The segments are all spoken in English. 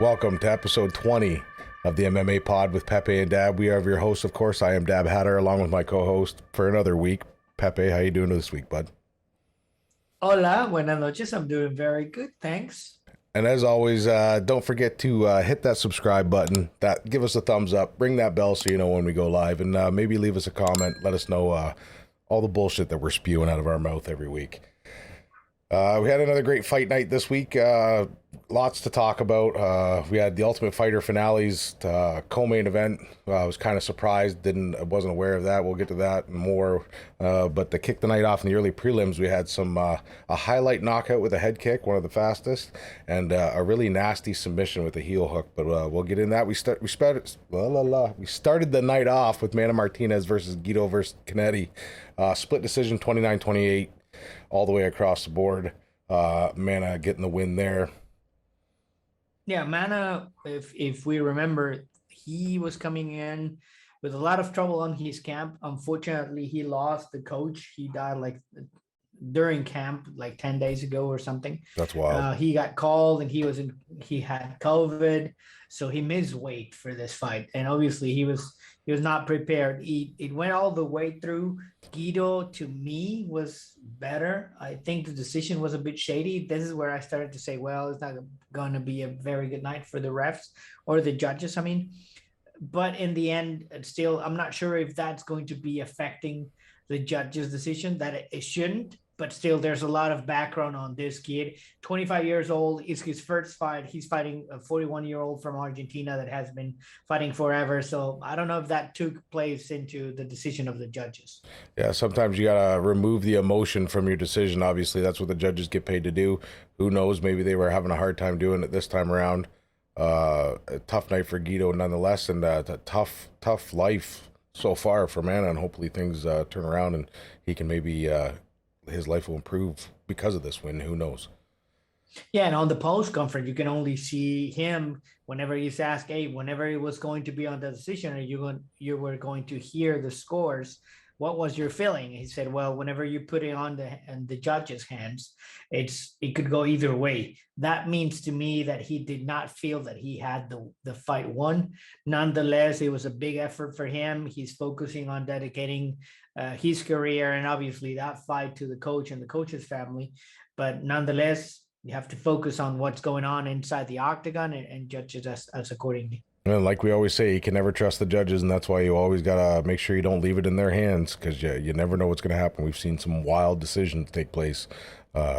Welcome to episode 20 of the MMA Pod with Pepe and Dab. We are your hosts, of course. I am Dab Hatter, along with my co-host for another week. Pepe, how you doing this week, bud? Hola, buenas noches. I'm doing very good, thanks. And as always, don't forget to hit that subscribe button. Give us a thumbs up. Ring that bell so you know when we go live. And maybe leave us a comment. Let us know all the bullshit that we're spewing out of our mouth every week. We had another great fight night this week. Lots to talk about. We had the Ultimate Fighter finales, co-main event. I was kind of surprised. I wasn't aware of that. We'll get to that and more. But to kick the night off in the early prelims, we had a highlight knockout with a head kick, one of the fastest, and a really nasty submission with a heel hook. But we'll get in that. We started the night off with Martinez versus Guido versus Cannetti. Split decision, 29-28. All the way across the board. Mana getting the win there. Yeah, Mana, if we remember, he was coming in with a lot of trouble on his camp. Unfortunately, he lost the coach. He died during camp, 10 days ago or something. That's wild. He got called and he had COVID, so he missed weight for this fight. And obviously he was not prepared. It went all the way through. Guido, to me, was better. I think the decision was a bit shady. This is where I started to say, well, it's not going to be a very good night for the refs or the judges, I mean. But in the end, still, I'm not sure if that's going to be affecting the judge's decision, that it shouldn't. But still, there's a lot of background on this kid. 25 years old, is his first fight. He's fighting a 41-year-old from Argentina that has been fighting forever. So I don't know if that took place into the decision of the judges. Yeah, sometimes you got to remove the emotion from your decision. Obviously, that's what the judges get paid to do. Who knows? Maybe they were having a hard time doing it this time around. A tough night for Guido nonetheless, and a tough life so far for Mana. And hopefully things turn around and he can maybe... his life will improve because of this win. Who knows? Yeah, and on the post conference, you can only see him whenever he's asked, hey, whenever it was going to be on the decision, you were going to hear the scores. What was your feeling? He said, well, whenever you put it on the judge's hands, it could go either way. That means to me that he did not feel that he had the fight won. Nonetheless, it was a big effort for him. He's focusing on dedicating his career and obviously that fight to the coach and the coach's family. But nonetheless, you have to focus on what's going on inside the octagon and judge it as accordingly. And like we always say, you can never trust the judges, and that's why you always got to make sure you don't leave it in their hands, because you never know what's going to happen. We've seen some wild decisions take place.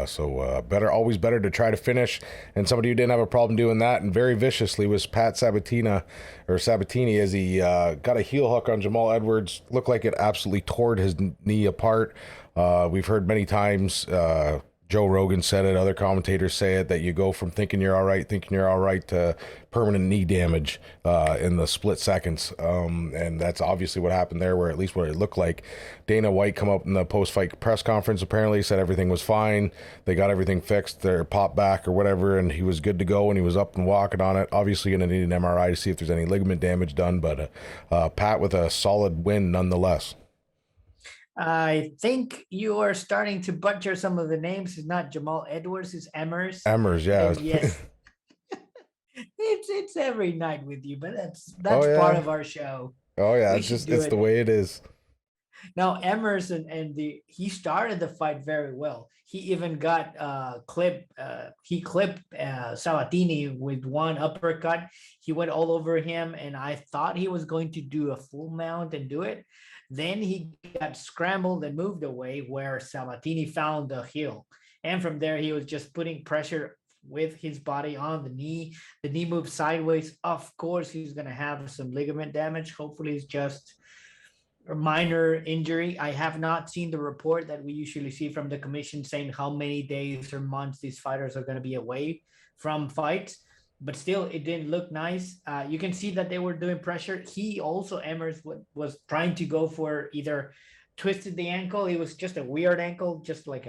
So always better to try to finish. And somebody who didn't have a problem doing that, and very viciously, was Sabatini, as he got a heel hook on Jamal Edwards. Looked like it absolutely tore his knee apart. We've heard many times, Joe Rogan said it, other commentators say it, that you go from thinking you're all right to permanent knee damage in the split seconds. And that's obviously what happened there, where at least what it looked like. Dana White come up in the post-fight press conference, apparently said everything was fine. They got everything fixed, their pop back or whatever, and he was good to go, and he was up and walking on it. Obviously going to need an MRI to see if there's any ligament damage done, but Pat with a solid win nonetheless. I think you are starting to butcher some of the names. It's not Jamal Edwards, it's Emmers. Emmers, yeah. And yes. it's every night with you, but that's yeah. Part of our show. Oh yeah, it's the way it is. Now Emmers he started the fight very well. He even got he clipped Sabatini with one uppercut. He went all over him, and I thought he was going to do a full mount and do it. Then he got scrambled and moved away, where Sabatini found the heel. And from there, he was just putting pressure with his body on the knee. The knee moved sideways. Of course, he's going to have some ligament damage. Hopefully, it's just a minor injury. I have not seen the report that we usually see from the commission saying how many days or months these fighters are going to be away from fights. But still, it didn't look nice. You can see that they were doing pressure. He also, Emmers, was trying to go for either twisted the ankle. It was just a weird ankle, just like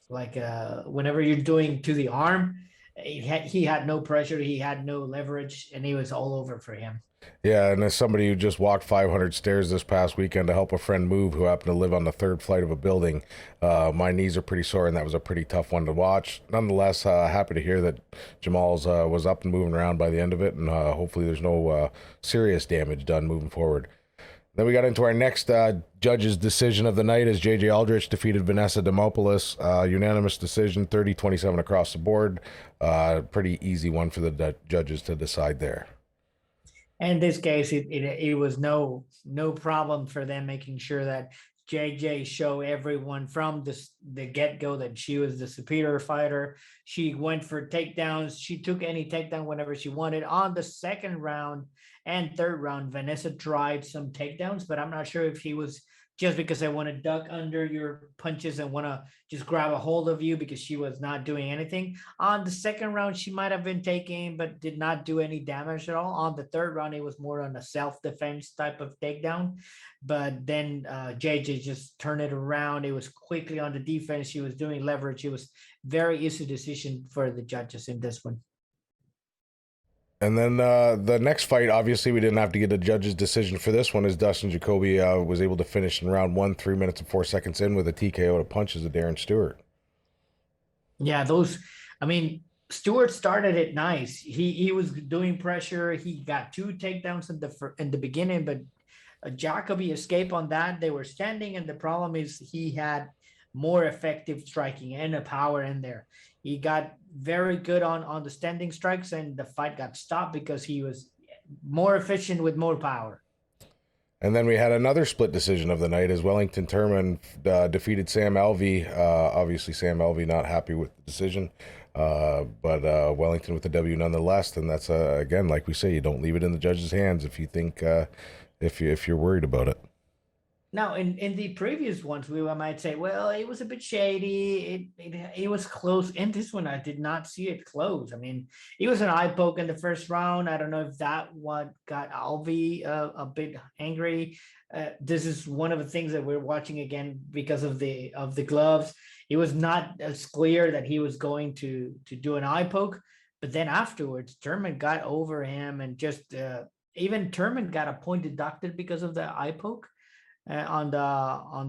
whenever you're doing to the arm. He had no pressure. He had no leverage, and it was all over for him. Yeah, and as somebody who just walked 500 stairs this past weekend to help a friend move who happened to live on the third flight of a building, my knees are pretty sore, and that was a pretty tough one to watch. Nonetheless, happy to hear that Jamal's was up and moving around by the end of it, and hopefully there's no serious damage done moving forward. Then we got into our next judge's decision of the night as J.J. Aldrich defeated Vanessa Demopoulus. Unanimous decision, 30-27 across the board. Pretty easy one for the judges to decide there. In this case, it was no problem for them making sure that JJ show everyone from the get-go that she was the superior fighter. She went for takedowns. She took any takedown whenever she wanted. On the second round and third round, Vanessa tried some takedowns, but I'm not sure if he was just because I want to duck under your punches and want to just grab a hold of you, because she was not doing anything. On the second round, she might have been taking, but did not do any damage at all. On the third round, it was more on a self-defense type of takedown. But then JJ just turned it around. It was quickly on the defense. She was doing leverage. It was very easy decision for the judges in this one. And then the next fight, obviously, we didn't have to get a judge's decision for this one, as Dustin Jacoby was able to finish in round 1, 3 minutes and 4 seconds in with a TKO to punches of Darren Stewart. Yeah, Stewart started it nice. He was doing pressure. He got 2 takedowns in the beginning, but Jacoby escaped on that. They were standing, and the problem is he had more effective striking and a power in there. He got very good on the standing strikes, and the fight got stopped because he was more efficient with more power. And then we had another split decision of the night as Wellington Turman defeated Sam Alvey. Obviously, Sam Alvey not happy with the decision, but Wellington with the W nonetheless. And that's, again, like we say, you don't leave it in the judge's hands if you think, if you're worried about it. Now, in the previous ones, we might say, well, it was a bit shady. It was close. In this one, I did not see it close. I mean, it was an eye poke in the first round. I don't know if that what got Alvey a bit angry. This is one of the things that we're watching again because of the gloves. It was not as clear that he was going to do an eye poke, but then afterwards, Turman got over him, and just even Turman got a point deducted because of the eye poke. On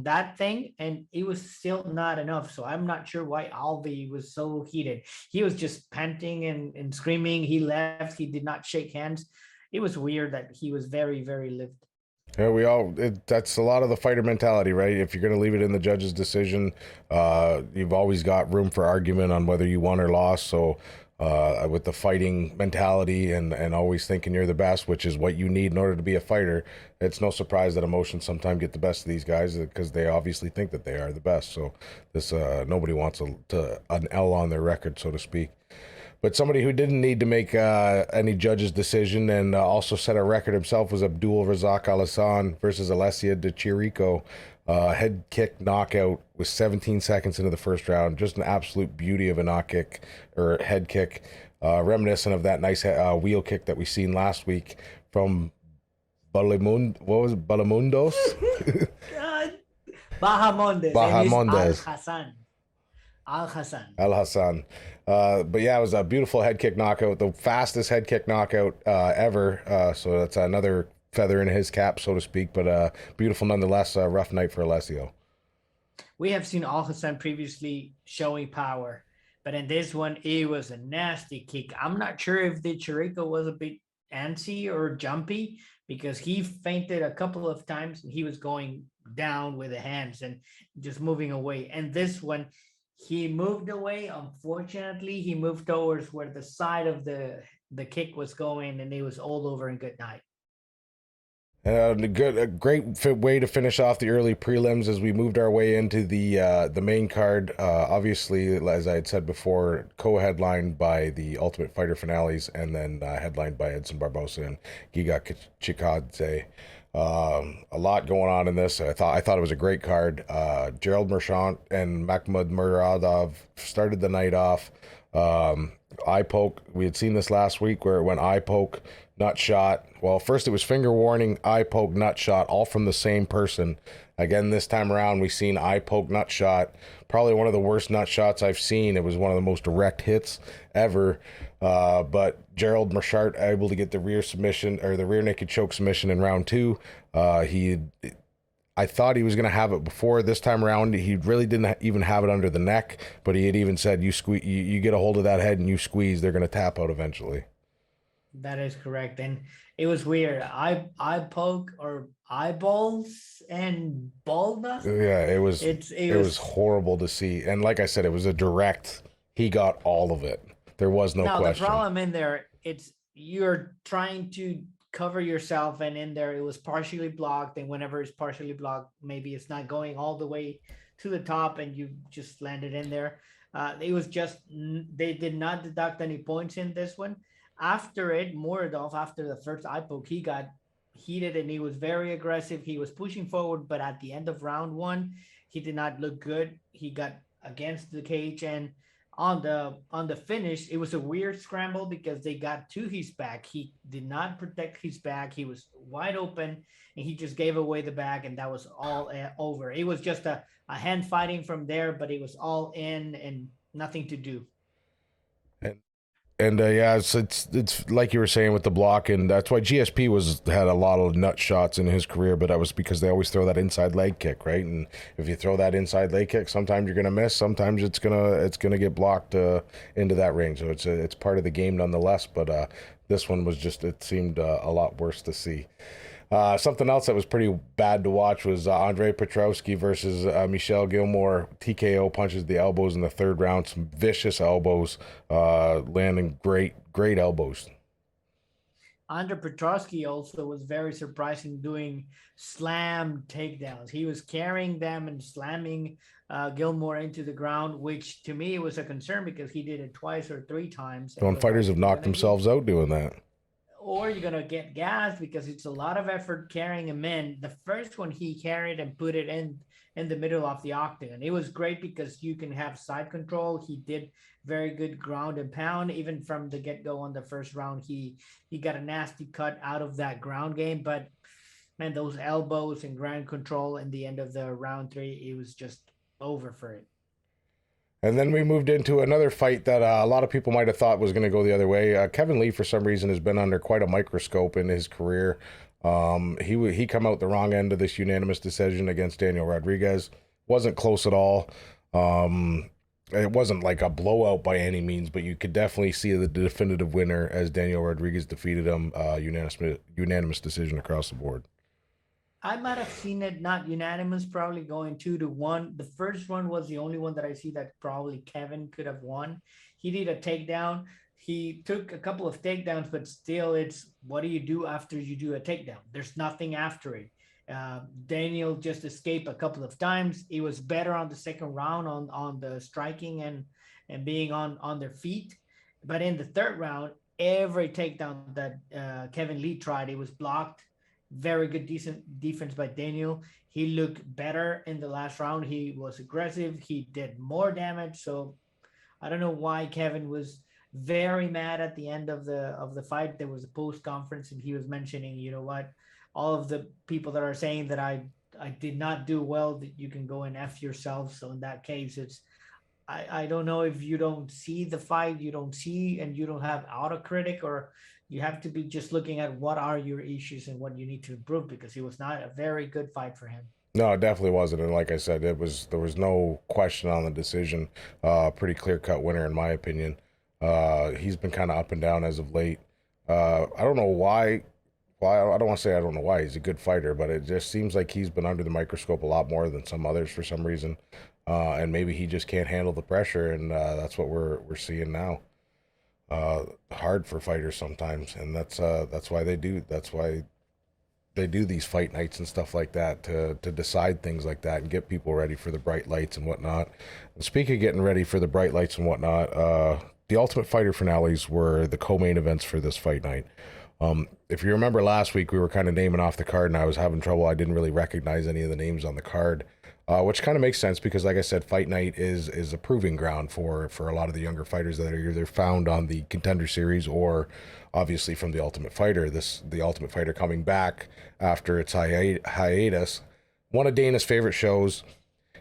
that thing, and it was still not enough. So I'm not sure why Alvey was so heated. He was just panting and screaming. He left. He did not shake hands. It was weird that he was very, very livid. Yeah, that's a lot of the fighter mentality, right? If you're going to leave it in the judge's decision, you've always got room for argument on whether you won or lost. So with the fighting mentality and always thinking you're the best, which is what you need in order to be a fighter, it's no surprise that emotions sometimes get the best of these guys because they obviously think that they are the best. So this nobody wants an L on their record, so to speak. But somebody who didn't need to make any judge's decision and also set a record himself was Abdul Razak Alhassan versus Alessia de Chirico. Head kick knockout with 17 seconds into the first round. Just an absolute beauty of a knock kick or head kick, reminiscent of that nice wheel kick that we seen last week from Balamundos? Bahamondes. Alhassan. But yeah, it was a beautiful head kick knockout, the fastest head kick knockout ever. So that's another feather in his cap, so to speak, but beautiful nonetheless. Rough night for Alessio. We have seen Alhassan previously showing power, but in this one, it was a nasty kick. I'm not sure if the Chirico was a bit antsy or jumpy because he feinted a couple of times and he was going down with the hands and just moving away. And this one, he moved away. Unfortunately, he moved towards where the side of the kick was going, and it was all over and good night. A great way to finish off the early prelims as we moved our way into the main card. Obviously, as I had said before, co-headlined by the Ultimate Fighter finales, and then headlined by Edson Barboza and Giga Chikadze. A lot going on in this. I thought it was a great card. Gerald Meerschaert and Mahmoud Muradov started the night off. Eye poke. We had seen this last week where it went eye poke, nut shot. Well, first it was finger warning, eye poke, nut shot, all from the same person. Again, this time around, we've seen eye poke, nut shot. Probably one of the worst nut shots I've seen. It was one of the most direct hits ever. But Gerald Meerschaert able to get the rear submission or the rear naked choke submission in round two. I thought he was going to have it before this time around. He really didn't even have it under the neck, but he had even said, you get a hold of that head and you squeeze, they're going to tap out eventually. That is correct. And it was weird. Eye poke or eyeballs and baldness. Yeah, it was horrible to see. And like I said, it was a direct, he got all of it. There was no question. The problem in there, you're trying to cover yourself, and in there it was partially blocked, and whenever it's partially blocked, maybe it's not going all the way to the top and you just landed in there. It was just, they did not deduct any points in this one. After it, Muradov, after the first eye poke, he got heated and he was very aggressive. He was pushing forward, but at the end of round one, he did not look good. He got against the cage, and on the finish, it was a weird scramble because they got to his back. He did not protect his back. He was wide open, and he just gave away the back, and that was all over. It was just a hand fighting from there, but it was all in and nothing to do. And yeah, it's like you were saying with the block, and that's why GSP had a lot of nut shots in his career, but that was because they always throw that inside leg kick, right? And if you throw that inside leg kick, sometimes you're gonna miss, sometimes it's gonna get blocked into that range. So it's part of the game nonetheless. But this one was just, it seemed a lot worse to see. Something else that was pretty bad to watch was Andre Petroski versus Michel Gilmore. TKO punches the elbows in the third round. Some vicious elbows, landing great elbows. Andre Petroski also was very surprising doing slam takedowns. He was carrying them and slamming Gilmore into the ground, which to me was a concern because he did it twice or three times. When fighters have knocked themselves out doing that. Or you're going to get gassed because it's a lot of effort carrying him in. The first one he carried and put it in the middle of the octagon. It was great because you can have side control. He did very good ground and pound. Even from the get-go on the first round, he got a nasty cut out of that ground game. But, man, those elbows and ground control in the end of the round three, it was just over for it. And then we moved into another fight that a lot of people might have thought was going to go the other way. Kevin Lee, for some reason, has been under quite a microscope in his career. He come out the wrong end of this unanimous decision against Daniel Rodriguez. Wasn't close at all. It wasn't like a blowout by any means, but you could definitely see the definitive winner as Daniel Rodriguez defeated him. Unanimous decision across the board. I might have seen it not unanimous, probably going 2-1. The first one was the only one that I see that probably Kevin could have won. He did a takedown. He took a couple of takedowns, but still, it's what do you do after you do a takedown? There's nothing after it. Daniel just escaped a couple of times. He was better on the second round on the striking and being on their feet. But in the third round, every takedown that Kevin Lee tried, it was blocked. Very good, decent defense by Daniel. He looked better in the last round. He was aggressive. He did more damage. So I don't know why Kevin was very mad at the end of the fight. There was a post conference and he was mentioning, you know what, all of the people that are saying that I did not do well, that you can go and F yourself. So in that case, it's, I don't know if you don't see the fight, you don't see, and you don't have autocritic, or you have to be just looking at what are your issues and what you need to improve, because it was not a very good fight for him. No, it definitely wasn't. And like I said, there was no question on the decision. Pretty clear-cut winner in my opinion. He's been kind of up and down as of late. I don't know why. Well, I don't want to say I don't know why. He's a good fighter, but it just seems like he's been under the microscope a lot more than some others for some reason. And maybe he just can't handle the pressure, and that's what we're seeing now. Hard for fighters sometimes, and that's why they do these fight nights and stuff like that, to decide things like that and get people ready for the bright lights and whatnot. And speaking of getting ready for the bright lights and whatnot, the Ultimate Fighter finales were the co-main events for this fight night. If you remember last week, we were kind of naming off the card and I was having trouble. I didn't really recognize any of the names on the card, which kind of makes sense because, like I said, Fight Night is a proving ground for a lot of the younger fighters that are either found on the Contender Series or obviously from the Ultimate Fighter. The Ultimate Fighter coming back after its hiatus. One of Dana's favorite shows.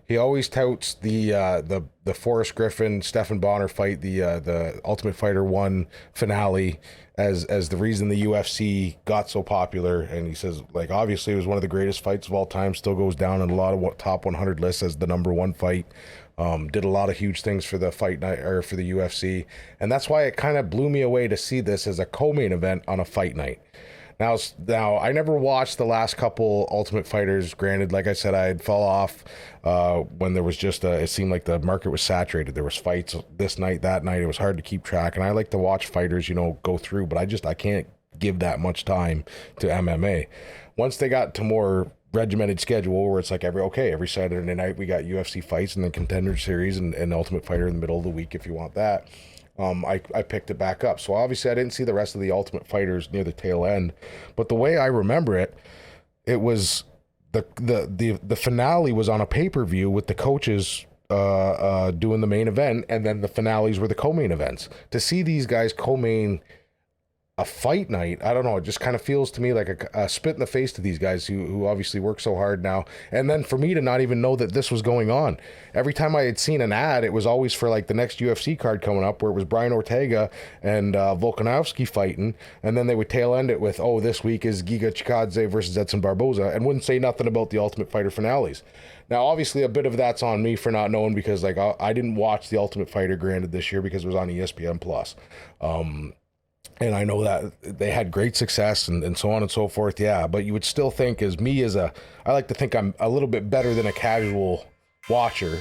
He always touts the Forrest Griffin Stephan Bonner fight, the Ultimate Fighter 1 finale, as the reason the UFC got so popular. And he says, like, obviously it was one of the greatest fights of all time. Still goes down in a lot of top 100 lists as the #1 fight. Did a lot of huge things for the fight night or for the UFC, and that's why it kind of blew me away to see this as a co-main event on a fight night. Now, I never watched the last couple Ultimate Fighters. Granted, like I said, I had fell off when there was just it seemed like the market was saturated. There was fights this night, that night. It was hard to keep track, and I like to watch fighters, go through, but I can't give that much time to MMA. Once they got to more regimented schedule where it's like every Saturday night we got UFC fights and then Contender Series and Ultimate Fighter in the middle of the week if you want that. I picked it back up. So obviously I didn't see the rest of the Ultimate Fighters near the tail end, but the way I remember it, it was the finale was on a pay-per-view with the coaches doing the main event, and then the finales were the co-main events. To see these guys co-main a fight night, I don't know, it just kind of feels to me like a spit in the face to these guys who obviously work so hard now. And then for me to not even know that this was going on. Every time I had seen an ad, it was always for like the next UFC card coming up where it was Brian Ortega and Volkanovski fighting, and then they would tail end it with, oh, this week is Giga Chikadze versus Edson Barboza, and wouldn't say nothing about the Ultimate Fighter finales. Now, obviously, a bit of that's on me for not knowing because like I didn't watch the Ultimate Fighter, granted, this year because it was on ESPN Plus. And I know that they had great success and so on and so forth. Yeah, but you would still think I like to think I'm a little bit better than a casual watcher.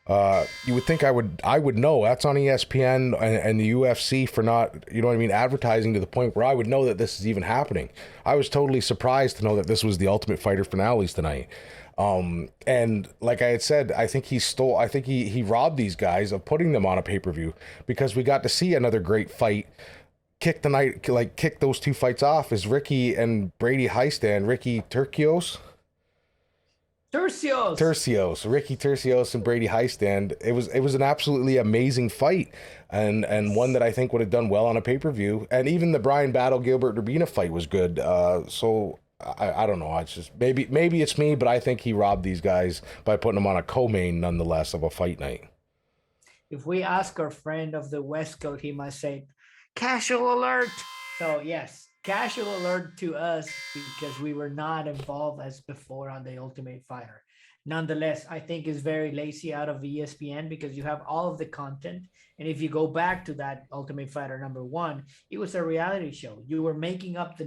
You would think I would know that's on ESPN and the UFC for not, advertising to the point where I would know that this is even happening. I was totally surprised to know that this was the Ultimate Fighter finales tonight. And like I had said, I think he robbed these guys of putting them on a pay-per-view because we got to see another great fight. Kick those two fights off is Ricky and Brady Hiestand, Ricky Turcios, Ricky Turcios and Brady Hiestand. It was an absolutely amazing fight and one that I think would have done well on a pay-per-view. And even the Brian Battle Gilbert Urbina fight was good. So I don't know. It's just maybe it's me, but I think he robbed these guys by putting them on a co-main nonetheless of a fight night. If we ask our friend of the West Coast, he must say, casual alert. So yes, casual alert to us because we were not involved as before on the Ultimate Fighter. Nonetheless, I think it's very lazy out of ESPN because you have all of the content. And if you go back to that Ultimate Fighter #1, it was a reality show. You were making up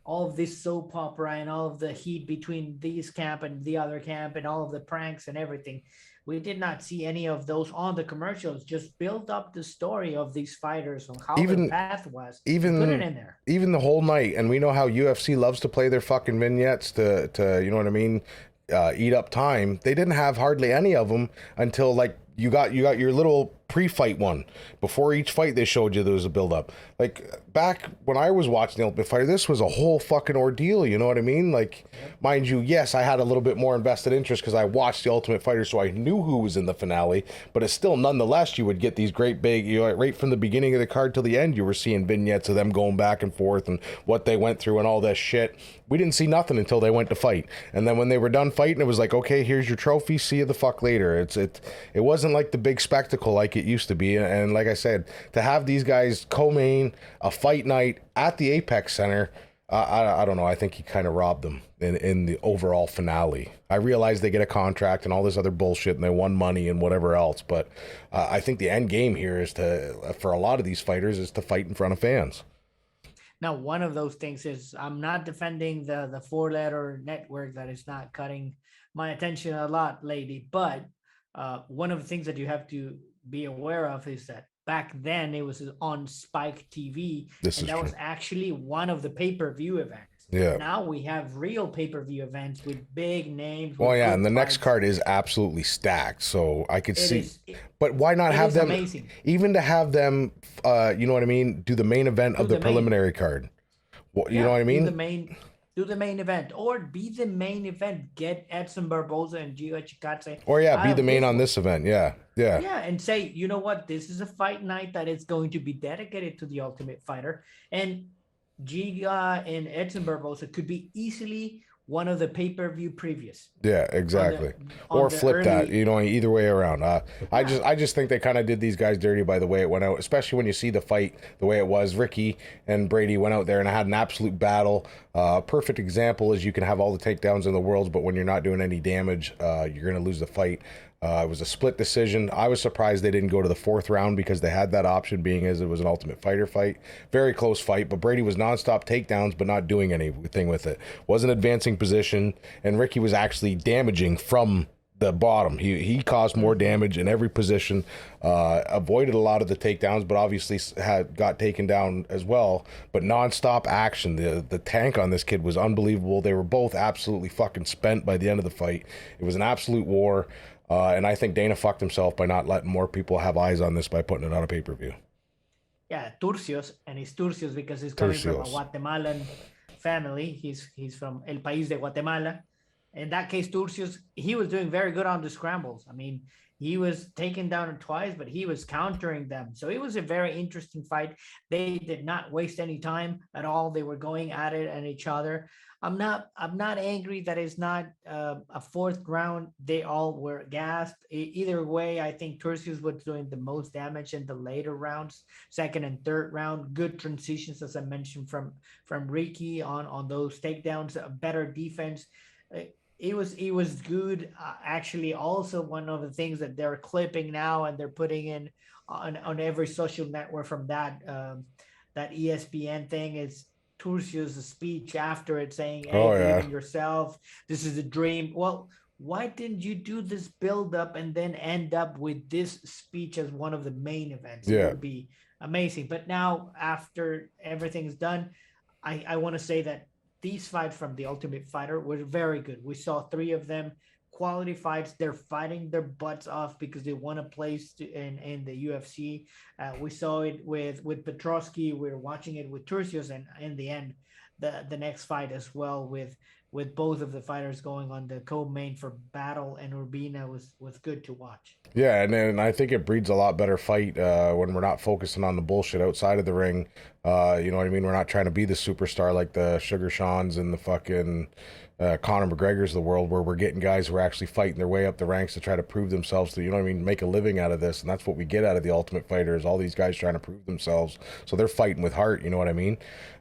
all of this soap opera and all of the heat between this camp and the other camp and all of the pranks and everything. We did not see any of those on the commercials. Just build up the story of these fighters on how the path was. Put it in there. Even the whole night, and we know how UFC loves to play their fucking vignettes to you know what I mean, eat up time. They didn't have hardly any of them until like you got your little pre-fight one. Before each fight they showed you there was a build-up. Like back when I was watching the Ultimate Fighter, this was a whole fucking ordeal, you know what I mean? Like, mind you, yes, I had a little bit more invested interest because I watched the Ultimate Fighter, so I knew who was in the finale, but it's still, nonetheless, you would get these great big, right from the beginning of the card till the end, you were seeing vignettes of them going back and forth and what they went through and all this shit. We didn't see nothing until they went to fight. And then when they were done fighting, it was like, okay, here's your trophy, see you the fuck later. It wasn't like the big spectacle like it used to be. And like I said, to have these guys co-main a fight night at the Apex Center, I don't know. I think he kind of robbed them in the overall finale. I realize they get a contract and all this other bullshit and they won money and whatever else, but I think the end game here is for a lot of these fighters is to fight in front of fans. Now, one of those things is I'm not defending the four-letter network that is not cutting my attention a lot lately, but one of the things that you have to be aware of is that back then it was on Spike TV, and that was actually one of the pay-per-view events. Yeah. Now we have real pay-per-view events with big names. Well, yeah, and the next card is absolutely stacked, so I could see. But why not have them? Amazing. Even to have them, you know what I mean? Do the main event of the preliminary card. Well, you know what I mean? Do the main event, or be the main event. Get Edson Barboza and Giga Chikadze. Or be the main on this event. Yeah, and say, you know what? This is a fight night that is going to be dedicated to the Ultimate Fighter, and Giga and Edson Barboza could be easily one of the pay-per-view previews. Yeah, exactly. On Or the flip that, early, either way around. I just think they kind of did these guys dirty by the way it went out, especially when you see the fight the way it was. Ricky and Brady went out there and had an absolute battle. Perfect example is you can have all the takedowns in the world, but when you're not doing any damage, you're going to lose the fight. It was a split decision. I was surprised they didn't go to the fourth round because they had that option, being as it was an Ultimate Fighter fight. Very close fight, but Brady was nonstop takedowns, but not doing anything with it. Wasn't advancing position, and Ricky was actually damaging from the bottom. He caused more damage in every position, avoided a lot of the takedowns, but obviously got taken down as well. But nonstop action. The tank on this kid was unbelievable. They were both absolutely fucking spent by the end of the fight. It was an absolute war. And I think Dana fucked himself by not letting more people have eyes on this by putting it on a pay-per-view. Yeah, Turcios, and it's Turcios because he's coming from a Guatemalan family. He's from El País de Guatemala. In that case, Turcios, he was doing very good on the scrambles. I mean, he was taken down twice, but he was countering them. So it was a very interesting fight. They did not waste any time at all. They were going at it and each other. I'm not angry that it's not a fourth round. They all were gassed. Either way, I think Turcios was doing the most damage in the later rounds, second and third round. Good transitions, as I mentioned, from Ricky on those takedowns. A better defense. It was good. Actually, also one of the things that they're clipping now and they're putting in on every social network from that ESPN thing is Turcios' speech after it saying, "Hey, believe in yourself. This is a dream." Well, why didn't you do this build up and then end up with this speech as one of the main events? It would be amazing. But now, after everything's done, I want to say that these fights from the Ultimate Fighter were very good. We saw 3 of them, quality fights. They're fighting their butts off because they want a place in the UFC. We saw it with Petroski. We're watching it with Turcios, and in the end, the next fight as well with both of the fighters going on the co-main for Battle and Urbina was good to watch. Yeah, and then I think it breeds a lot better fight when we're not focusing on the bullshit outside of the ring. You know what I mean? We're not trying to be the superstar like the Sugar Seans and the fucking Conor McGregor's of the world, where we're getting guys who are actually fighting their way up the ranks to try to prove themselves to, you know what I mean, make a living out of this. And that's what we get out of the Ultimate Fighter, is all these guys trying to prove themselves. So they're fighting with heart, you know what I mean?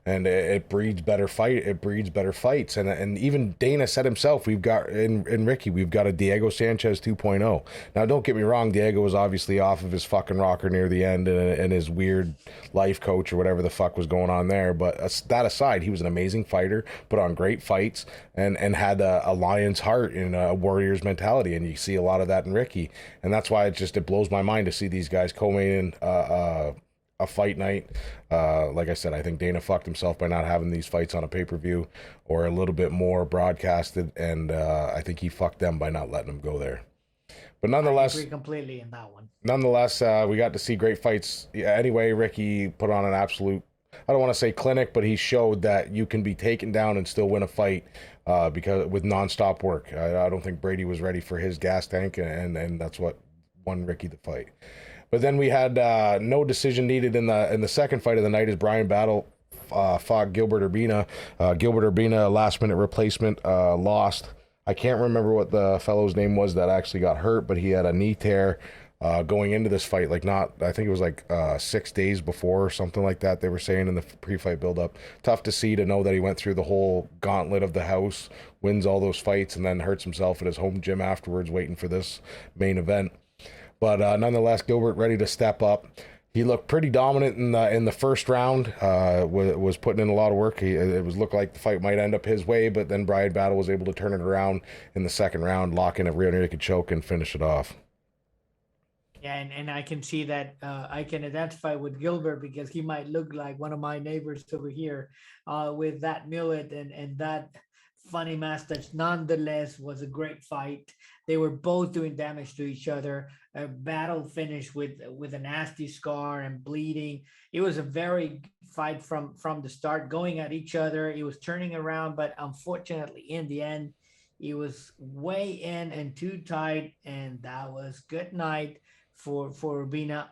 And it breeds better fight. It breeds better fights. And even Dana said himself, we've got in Ricky, we've got a Diego Sanchez 2.0. Now, don't get me wrong, Diego was obviously off of his fucking rocker near the end, and his weird life coach or whatever the fuck was going on there. But that aside, he was an amazing fighter, put on great fights, and had a lion's heart and a warrior's mentality. And you see a lot of that in Ricky. And that's why it blows my mind to see these guys co-main a fight night. Like I said, I think Dana fucked himself by not having these fights on a pay-per-view or a little bit more broadcasted, and I think he fucked them by not letting them go there. But nonetheless, I agree completely in that one. Nonetheless, we got to see great fights. Anyway, Ricky put on an absolute, I don't want to say clinic, but he showed that you can be taken down and still win a fight because with nonstop work. I don't think Brady was ready for his gas tank, and that's what won Ricky the fight. But then we had no decision needed in the second fight of the night as Brian Battle fought Gilbert Urbina. Gilbert Urbina, last minute replacement, lost. I can't remember what the fellow's name was that actually got hurt, but he had a knee tear going into this fight. I think it was 6 days before or something like that. They were saying in the pre-fight build-up. Tough to see, to know that he went through the whole gauntlet of the house, wins all those fights, and then hurts himself at his home gym afterwards, waiting for this main event. But nonetheless, Gilbert ready to step up. He looked pretty dominant in the first round. Was putting in a lot of work. It looked like the fight might end up his way, but then Brian Battle was able to turn it around in the second round, lock in a rear naked choke, and finish it off. Yeah, and I can see that I can identify with Gilbert because he might look like one of my neighbors over here with that mullet and that funny mustache. Nonetheless, was a great fight. They were both doing damage to each other. A battle finished with a nasty scar and bleeding. It was a very fight from the start, going at each other. It was turning around, but unfortunately, in the end, it was way in and too tight, and that was good night for Urbina.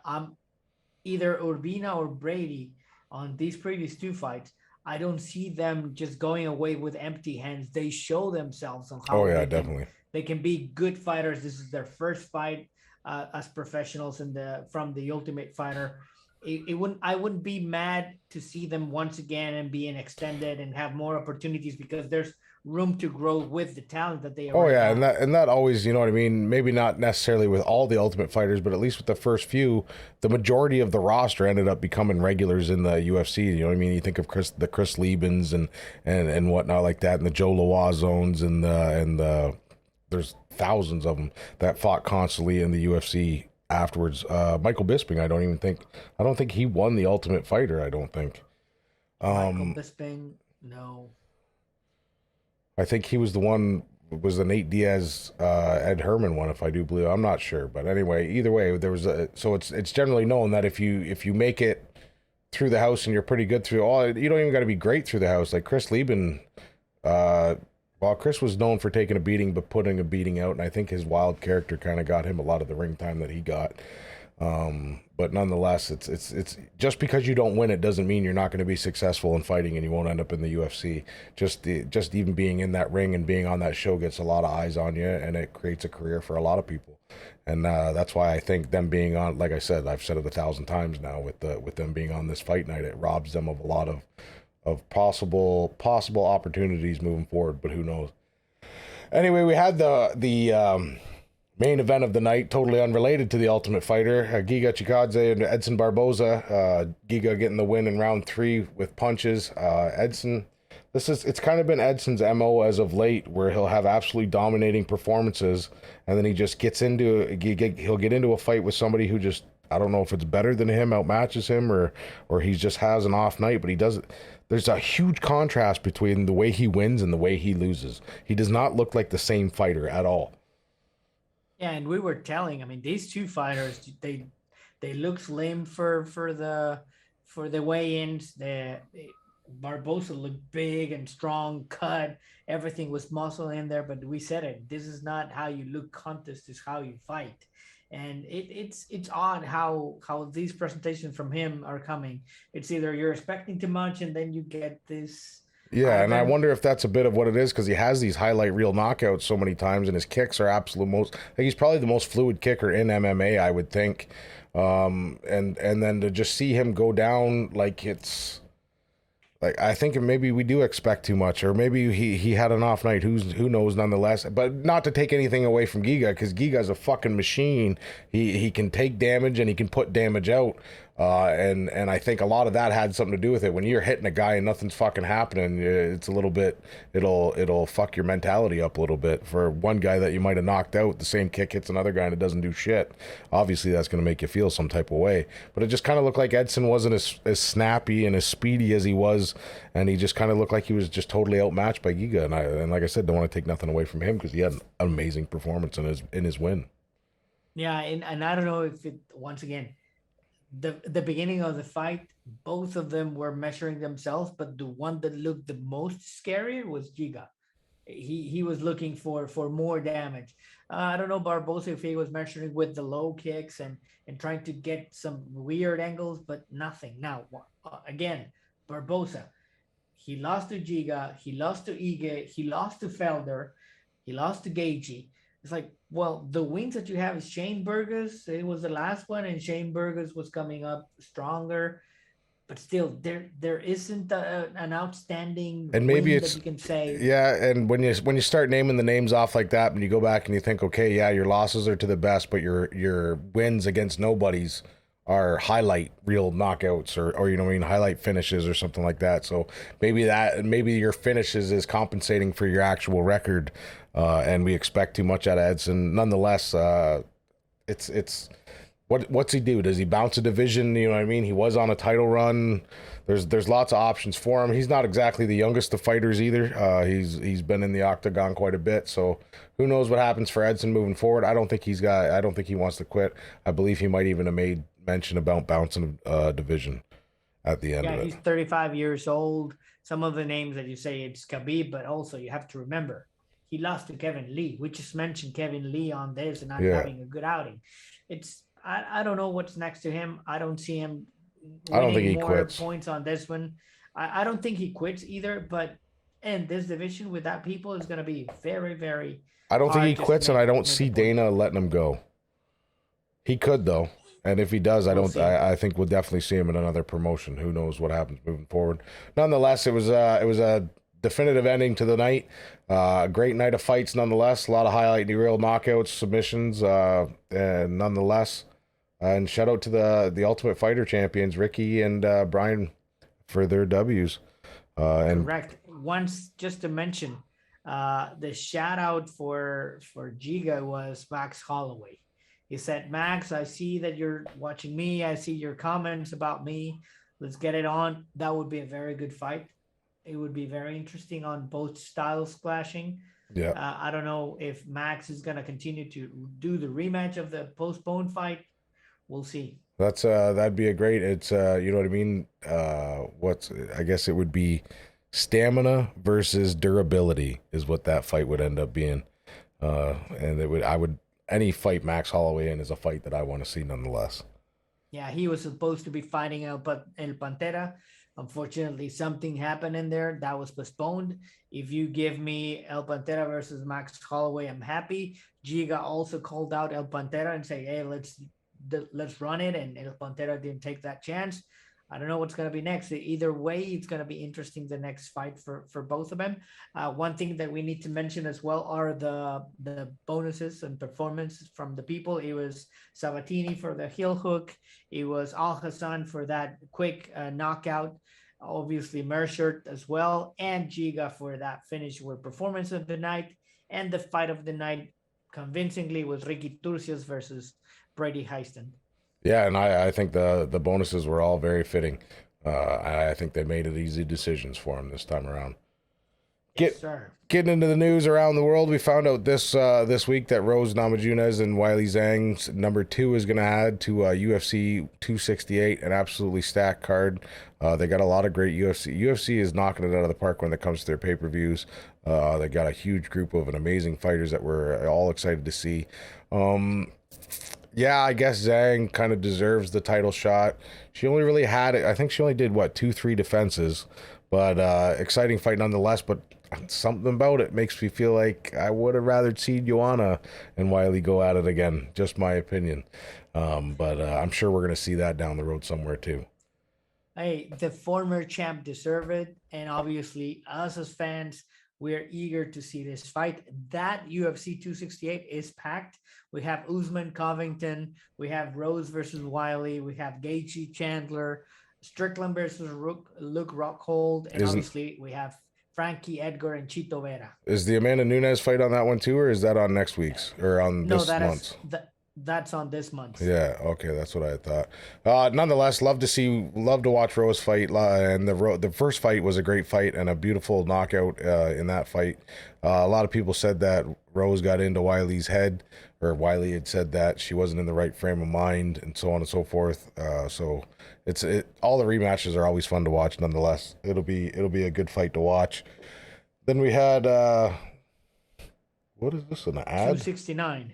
Either Urbina or Brady on these previous 2 fights. I don't see them just going away with empty hands. They show themselves on Oh how yeah, definitely. they can be good fighters. This is their first fight as professionals from the Ultimate Fighter. I wouldn't be mad to see them once again and being extended and have more opportunities because there's room to grow with the talent that they Oh already yeah, have. and that always, you know what I mean. Maybe not necessarily with all the Ultimate Fighters, but at least with the first few, the majority of the roster ended up becoming regulars in the UFC. You know what I mean? You think of the Chris Liebens and whatnot like that, and the Joe Loizones and there's thousands of them that fought constantly in the UFC afterwards. Michael Bisping, I don't think he won the Ultimate Fighter. I don't think. Michael Bisping, no. I think he was the one. Was the Nate Diaz Ed Herman one, if I do believe. I'm not sure, but anyway, either way, there was a. So it's generally known that if you make it through the house and you're pretty good through all, you don't even got to be great through the house. Like Chris Lieben, well, Chris was known for taking a beating but putting a beating out, and I think his wild character kind of got him a lot of the ring time that he got. But nonetheless, it's just because you don't win it doesn't mean you're not going to be successful in fighting and you won't end up in the UFC. Just even being in that ring and being on that show gets a lot of eyes on you, and it creates a career for a lot of people. And that's why I think them being on, like I said, I've said it 1,000 times now, with them being on this fight night, it robs them of a lot of possible opportunities moving forward. But who knows? Anyway, we had the main event of the night, totally unrelated to the Ultimate Fighter. Giga Chikadze and Edson Barboza. Giga getting the win in round 3 with punches. Edson, it's kind of been Edson's MO as of late, where he'll have absolutely dominating performances, and then he just he'll get into a fight with somebody who just, I don't know if it's better than him, outmatches him, or he just has an off night, but he doesn't. There's a huge contrast between the way he wins and the way he loses. He does not look like the same fighter at all. Yeah, and we were telling. I mean, these two fighters, they look slim for the weigh-ins. Barboza looked big and strong, cut. Everything was muscle in there. But we said it. This is not how you look contest. It's how you fight. And it's odd how these presentations from him are coming. It's either you're expecting too much and then you get this. Yeah, and I wonder if that's a bit of what it is, because he has these highlight reel knockouts so many times, and his kicks are I think he's probably the most fluid kicker in MMA, I would think. And then to just see him go down like it's like, I think maybe we do expect too much, or maybe he had an off night. Who knows? Nonetheless, but not to take anything away from Giga, because Giga's a fucking machine. He can take damage and he can put damage out. And I think a lot of that had something to do with it. When you're hitting a guy and nothing's fucking happening, it's a little bit, it'll fuck your mentality up a little bit. For one guy that you might have knocked out, the same kick hits another guy and it doesn't do shit. Obviously, that's going to make you feel some type of way. But it just kind of looked like Edson wasn't as snappy and as speedy as he was, and he just kind of looked like he was just totally outmatched by Giga. And like I said, don't want to take nothing away from him, because he had an amazing performance in his win. Yeah, and I don't know if it, once again, the beginning of the fight, both of them were measuring themselves, but the one that looked the most scarier was Giga. He was looking for more damage. I don't know Barboza if he was measuring with the low kicks and trying to get some weird angles, but nothing. Now again, Barboza, he lost to Giga, he lost to Ige, he lost to Felder, he lost to Gaethje. It's like, well, the wins that you have is Shane Burgos. It was the last one, and Shane Burgos was coming up stronger. But still, there isn't an outstanding And maybe win it's, that you can say. yeah, and when you start naming the names off like that, and you go back and you think, okay, yeah, your losses are to the best, but your wins against nobodies are highlight real knockouts, or you know what I mean, highlight finishes or something like that. So maybe your finishes is compensating for your actual record, and we expect too much out of Edson. Nonetheless, it's what's he do? Does he bounce a division? You know what I mean? He was on a title run. There's lots of options for him. He's not exactly the youngest of fighters either. He's been in the octagon quite a bit. So who knows what happens for Edson moving forward? I don't think he wants to quit. I believe he might even have made mention about bouncing a division at the end of it. Yeah, he's 35 years old. Some of the names that you say, it's Khabib, but also you have to remember he lost to Kevin Lee. We just mentioned Kevin Lee on this and not having a good outing. I don't know what's next to him. I don't see him I don't think he more quits. points on this one. I don't think he quits either, but in this division with that people is going to be very, very I don't think he hard just to quits, and I don't make a see point. Dana letting him go. He could though, and if he does, I We'll don't. see. I think we'll definitely see him in another promotion. Who knows what happens moving forward? Nonetheless, it was a definitive ending to the night. A great night of fights, nonetheless. A lot of highlight reel knockouts, submissions, and nonetheless. And shout out to the Ultimate Fighter champions, Ricky and Brian, for their W's. And Correct. Once, just to mention, the shout out for Giga was Max Holloway. He said, Max, I see that you're watching me. I see your comments about me. Let's get it on. That would be a very good fight. It would be very interesting on both styles clashing. yeah, I don't know if Max is going to continue to do the rematch of the postponed fight. We'll see. that'd be a great. It's you know what I mean. I guess it would be stamina versus durability is what that fight would end up being. And any fight Max Holloway in is a fight that I want to see nonetheless. Yeah, he was supposed to be fighting El Pantera. Unfortunately, something happened in there that was postponed. If you give me El Pantera versus Max Holloway, I'm happy. Giga also called out El Pantera and say, "Hey, let's run it," and El Pantera didn't take that chance. I don't know what's going to be next. Either way, it's going to be interesting, the next fight for both of them. One thing that we need to mention as well are the bonuses and performances from the people. It was Sabatini for the heel hook. It was Alhassan for that quick knockout. Obviously, Meerschaert as well. And Giga for that finish with performance of the night. And the fight of the night, convincingly, was Ricky Turcios versus Brady Hiestand. Yeah, and I think the bonuses were all very fitting. I think they made it easy decisions for him this time around. Yes, sir. Getting into the news around the world, we found out this week that Rose Namajunas and Wiley Zhang's number 2 is going to add to UFC 268, an absolutely stacked card. They got a lot of great UFC. UFC is knocking it out of the park when it comes to their pay-per-views. They got a huge group of amazing fighters that we're all excited to see. Yeah, I guess Zhang kind of deserves the title shot. She only really had it. I think she only did 2-3 defenses, but exciting fight nonetheless. But something about it makes me feel like I would have rather seen Joanna and Wiley go at it again. Just my opinion. But I'm sure we're gonna see that down the road somewhere too. Hey, the former champ deserve it, and obviously us as fans, we're eager to see this fight. That UFC 268 is packed. We have Usman Covington, we have Rose versus Wiley, we have Gaethje Chandler, Strickland versus Luke Rockhold, and obviously we have Frankie Edgar and Chito Vera. Is the Amanda Nunes fight on that one too, or is that on next week's or on this month's? That's on this month. Yeah, okay, that's what I thought. Nonetheless, love to watch Rose fight, and the first fight was a great fight and a beautiful knockout in that fight. A lot of people said that Rose got into Wiley's head, or Wiley had said that she wasn't in the right frame of mind, and so on and so forth. So all the rematches are always fun to watch. Nonetheless, it'll be a good fight to watch. Then we had what is this, an ad? 269.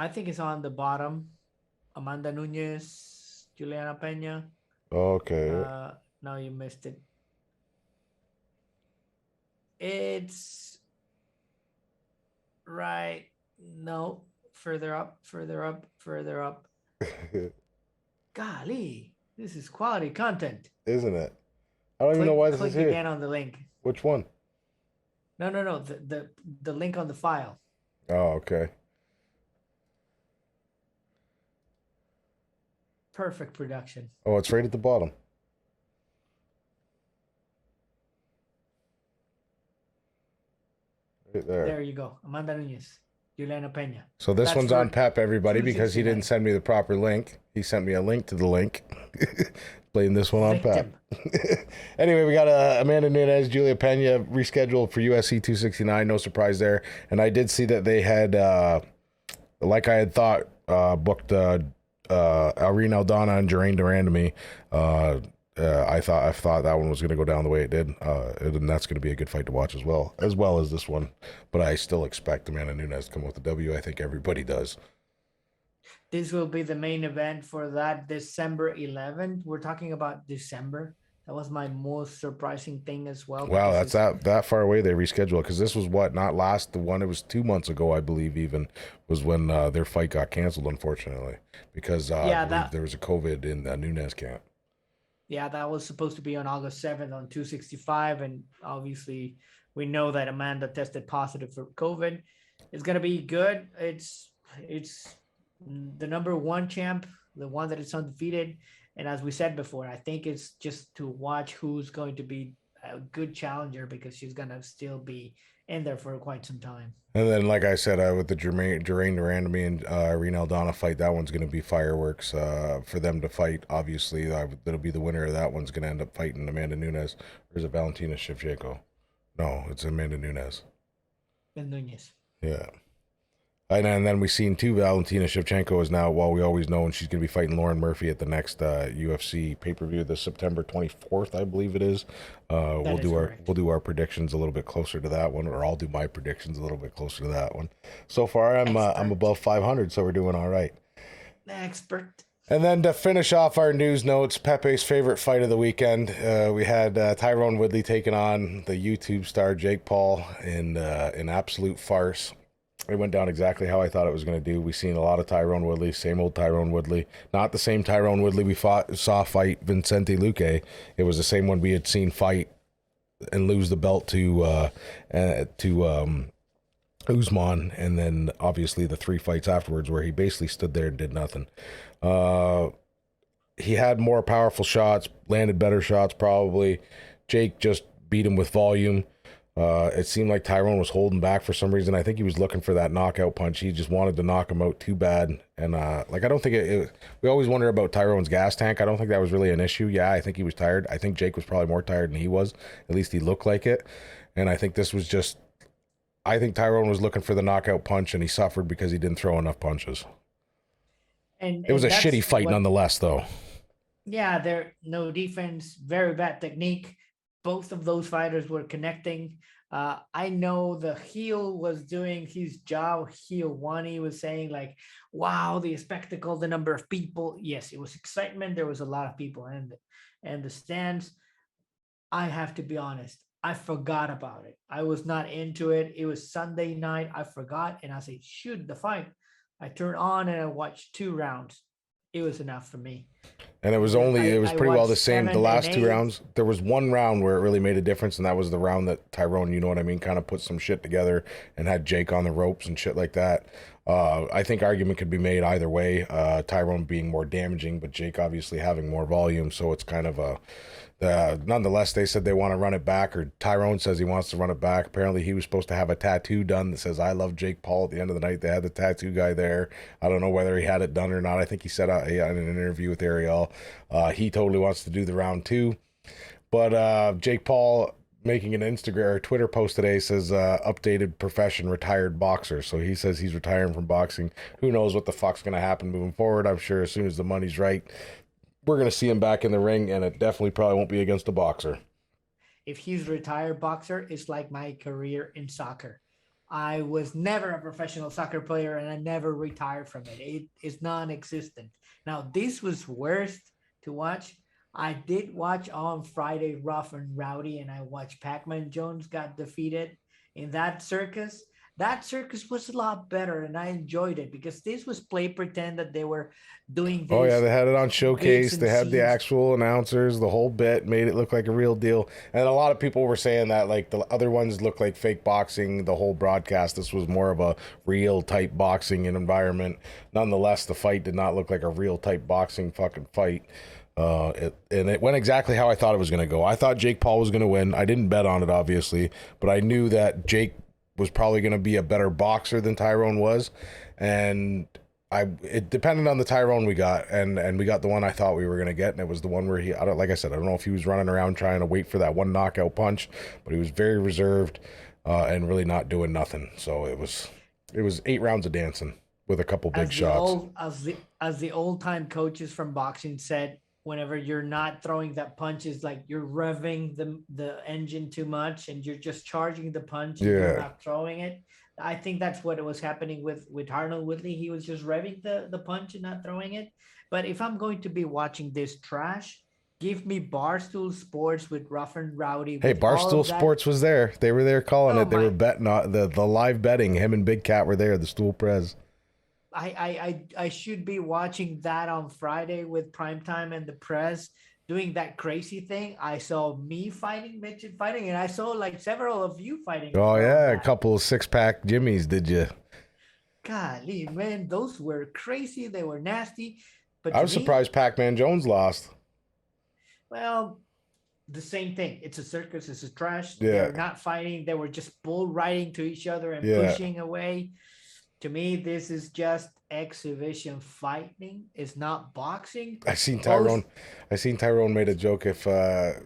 I think it's on the bottom. Amanda Nunes, Juliana Pena. Okay. No, you missed it. It's right. No, further up. Golly, this is quality content. Isn't it? I don't even know why this is here. Click again on the link. Which one? No. The link on the file. Oh, okay. Perfect production. Oh, it's right at the bottom. Right there. There you go. Amanda Nunes, Juliana Pena. So this one's on Pep, everybody, because he didn't send me the proper link. He sent me a link to the link. Playing this one on Pep. Anyway, we got Amanda Nunes, Julia Pena rescheduled for UFC 269. No surprise there. And I did see that they had, like I had thought, booked Irene Aldana and Jeraine Duran to me. I thought that one was going to go down the way it did, and that's going to be a good fight to watch as well as this one. But I still expect Amanda Nunes to come with the W. I think everybody does. This will be the main event for that December 11th. We're talking about December. That was my most surprising thing as well. Wow, Because that's that far away. They rescheduled because this was what not last the one. It was 2 months ago, I believe. Even was when their fight got canceled, unfortunately, because I believe there was a COVID in the Nunes camp. Yeah, that was supposed to be on August 7th on 265, and obviously we know that Amanda tested positive for COVID. It's gonna be good. It's the number one champ, the one that is undefeated. And as we said before, I think it's just to watch who's going to be a good challenger because she's gonna still be in there for quite some time. And then, like I said, with the Jermaine Durandamy and Irene Aldana fight, that one's going to be fireworks for them to fight. Obviously, that'll be the winner of that one's going to end up fighting Amanda Nunes. Or is it Valentina Shevchenko? No, it's Amanda Nunes. And Nunez. Yeah. And then we've seen too, Valentina Shevchenko is now, well, we always know, and she's going to be fighting Lauren Murphy at the next UFC pay-per-view, the September 24th, I believe it is. We'll do our predictions a little bit closer to that one, or I'll do my predictions a little bit closer to that one. So far, I'm above 500, so we're doing all right. Expert. And then to finish off our news notes, Pepe's favorite fight of the weekend, we had Tyrone Woodley taking on the YouTube star Jake Paul in an absolute farce. It went down exactly how I thought it was going to do. We've seen a lot of Tyrone Woodley, same old Tyrone Woodley. Not the same Tyrone Woodley we saw fight Vicente Luque. It was the same one we had seen fight and lose the belt to Usman, and then obviously the 3 fights afterwards where he basically stood there and did nothing. He had more powerful shots, landed better shots probably. Jake just beat him with volume. It seemed like Tyrone was holding back for some reason. I think he was looking for that knockout punch. He just wanted to knock him out too bad. And I don't think we always wonder about Tyrone's gas tank. I don't think that was really an issue. Yeah, I think he was tired. I think Jake was probably more tired than he was. At least he looked like it. And I think this was just, I think Tyrone was looking for the knockout punch and he suffered because he didn't throw enough punches. And it was a shitty fight nonetheless, though. Yeah, there no defense, very bad technique. Both of those fighters were connecting. I know the heel was doing his job. Heel one, he was saying like, wow, the spectacle, the number of people. Yes, it was excitement. There was a lot of people in the stands. I have to be honest. I forgot about it. I was not into it. It was Sunday night. I forgot. And I said, shoot, the fight. I turned on and I watched 2 rounds. It was enough for me. And it was pretty well the same. The last 2 rounds, there was one round where it really made a difference, and that was the round that Tyrone, you know what I mean, kind of put some shit together and had Jake on the ropes and shit like that. I think argument could be made either way. Tyrone being more damaging, but Jake obviously having more volume, so it's kind of a... nonetheless, they said they want to run it back, or Tyrone says he wants to run it back. Apparently, he was supposed to have a tattoo done that says, I love Jake Paul at the end of the night. They had the tattoo guy there. I don't know whether he had it done or not. I think he said in an interview with Ariel, he totally wants to do the round 2. But Jake Paul making an Instagram or Twitter post today says updated profession, retired boxer. So he says he's retiring from boxing. Who knows what the fuck's going to happen moving forward. I'm sure as soon as the money's right, we're going to see him back in the ring, and it definitely probably won't be against a boxer. If he's a retired boxer, it's like my career in soccer. I was never a professional soccer player, and I never retired from it. It is non-existent. Now, this was worst to watch. I did watch on Friday Rough and Rowdy, and I watched Pac-Man Jones got defeated in that circus. That circus was a lot better, and I enjoyed it because this was play pretend that they were doing this. Oh, yeah, they had it on Showcase. They had the actual announcers, the whole bit, made it look like a real deal. And a lot of people were saying that, like, the other ones looked like fake boxing, the whole broadcast. This was more of a real type boxing environment. Nonetheless, the fight did not look like a real type boxing fucking fight. It went exactly how I thought it was going to go. I thought Jake Paul was going to win. I didn't bet on it, obviously, but I knew that Jake was probably going to be a better boxer than Tyrone was, and it depended on the Tyrone we got, and we got the one I thought we were going to get, and it was the one where like I said, I don't know if he was running around trying to wait for that one knockout punch, but he was very reserved and really not doing nothing. So it was 8 rounds of dancing with a couple big shots. As the old time coaches from boxing said, whenever you're not throwing that punch, is like you're revving the engine too much and you're just charging the punch and you're not throwing it. I think that's what it was happening with Arnold Woodley. He was just revving the punch and not throwing it. But if I'm going to be watching this trash, give me Barstool Sports with Rough and Rowdy. Hey, With all Barstool of that. Sports was there. They were there calling Oh it. They were my- betting on the live betting. Him and Big Cat were there. The stool prez. I should be watching that on Friday with Primetime and the press doing that crazy thing. I saw me fighting, Mitch fighting, and I saw like several of you fighting. Oh as well, yeah, a Matt. couple of 6-pack Jimmies. Did you? Golly, man, those were crazy. They were nasty. But I to was me, surprised Pac-Man Jones lost. well, the same thing. It's a circus. It's a trash. Yeah. They're not fighting. They were just bull riding to each other and Yeah. pushing away. To me, this is just exhibition fighting. It's not boxing. I seen Both- Tyrone made a joke if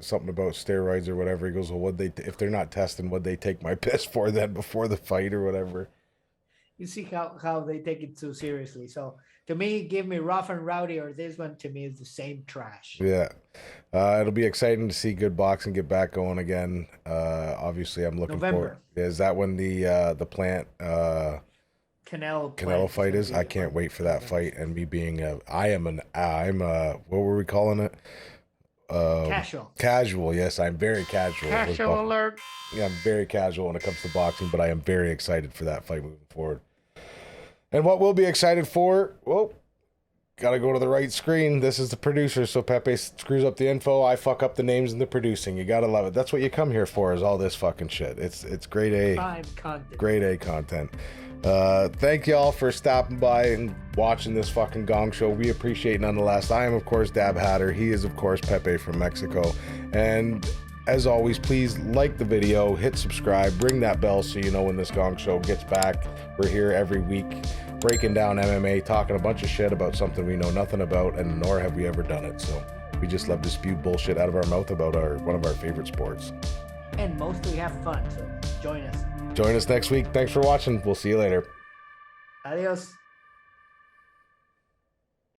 something about steroids or whatever. He goes, "Well, if they're not testing, would they take my piss for then before the fight or whatever?" You see how they take it so seriously. So to me, give me Rough and Rowdy or this one. To me, is the same trash. Yeah, it'll be exciting to see good boxing get back going again. Obviously, I'm looking November. forward. Is that when the Plant Canelo fight is? I can't wait for that fight. And me being what were we calling it? Casual. Casual. Yes, I'm very casual. Casual alert. Yeah, I'm very casual when it comes to boxing, but I am very excited for that fight moving forward. And what we'll be excited for, well, gotta go to the right screen. This is the producer, so Pepe screws up the info. I fuck up the names and the producing. You gotta love it. That's what you come here for, is all this fucking shit. It's grade A. Prime content. Grade A content. Thank y'all for stopping by and watching this fucking gong show. We appreciate it nonetheless. I am, of course, Dab Hatter. He is, of course, Pepe from Mexico. And as always, please like the video, hit subscribe, ring that bell so you know when this gong show gets back. We're here every week breaking down MMA, talking a bunch of shit about something we know nothing about, and nor have we ever done it. So we just love to spew bullshit out of our mouth about one of our favorite sports. And mostly have fun. So join us. Join us next week. Thanks for watching. We'll see you later. Adios.